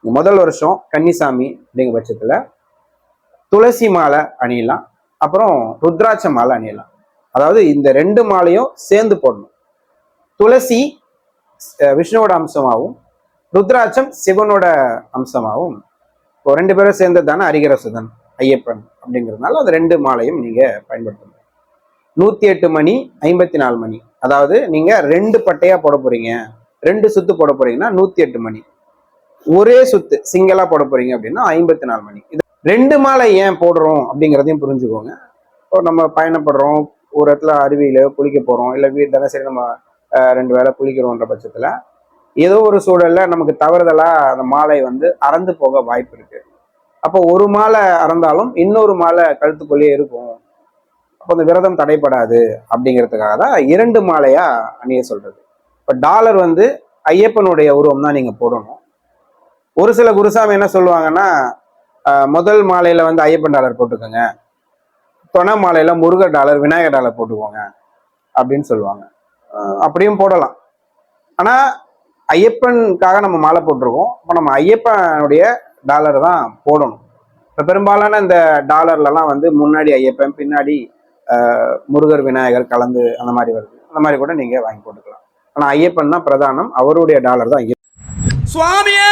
முதல் வருஷம் கன்னிசாமி அப்படிங்கிற பட்சத்துல துளசி மாலை அணியலாம், அப்புறம் ருத்ராட்ச மாலை அணியலாம். அதாவது இந்த 2 மாலையும் சேர்ந்து போடணும். துளசி விஷ்ணுவோட அம்சமாகவும் ருத்ராட்சம் சிவனோட அம்சமாகவும் இப்போ 2 பேரும் சேர்ந்தது தானே ஹரிஹரசுதன் ஐயப்பன் அப்படிங்கிறதுனால அந்த 2 மாலையும் நீங்க பயன்படுத்தணும். 108 மணி 54 மணி, அதாவது நீங்க 2 பட்டையா போட போறீங்க, 2 சுத்து போட போறீங்கன்னா 108 மணி, ஒரே சுத்து சிங்கிளா போட போறீங்க அப்படின்னா 54 மணி. இது 2 மாலை ஏன் போடுறோம் அப்படிங்கிறதையும் புரிஞ்சுக்கோங்க. இப்போ நம்ம பயணப்படுறோம், ஒரு இடத்துல அருவியில குளிக்க போறோம், இல்லை தினசரி நம்ம 2 வேளை குளிக்கிறோன்ற பட்சத்துல ஏதோ ஒரு சூழல்ல நமக்கு தவறுதலா அந்த மாலை அறந்து போக வாய்ப்பு இருக்கு. அப்போ ஒரு மாலை அறந்தாலும் இன்னொரு மாலை கழுத்துக்குள்ளேயே இருக்கும், அப்போ அந்த விரதம் தடைப்படாது அப்படிங்கிறதுக்காக தான் 2 மாலையா அணிய சொல்றது. இப்போ டாலர் ஐயப்பனுடைய உருவம் தான் நீங்க போடணும். ஒரு சில குருசாமி என்ன சொல்லுவாங்கன்னா, முதல் மாலையில ஐயப்பன் டாலர் போட்டுக்கோங்க, தொண மாலையில முருகர் டாலர் விநாயகர் டாலர் போட்டுக்கோங்க அப்படின்னு சொல்லுவாங்க. அப்படியும் போடலாம். ஆனா ஐயப்பனுக்காக நம்ம மாலை போட்டிருக்கோம், இப்போ நம்ம ஐயப்பனுடைய டாலர் தான் போடணும். இப்போ பெரும்பாலான இந்த டாலர்லாம் முன்னாடி ஐயப்பன் பின்னாடி முருகர் விநாயகர் கலந்து அந்த மாதிரி வருது. அந்த மாதிரி கூட நீங்க வாங்கி போட்டுக்கலாம். ஆனா ஐயப்பன் தான் பிரதானம், அவருடைய டாலர் தான் ஐயப்பன். சுவாமியே!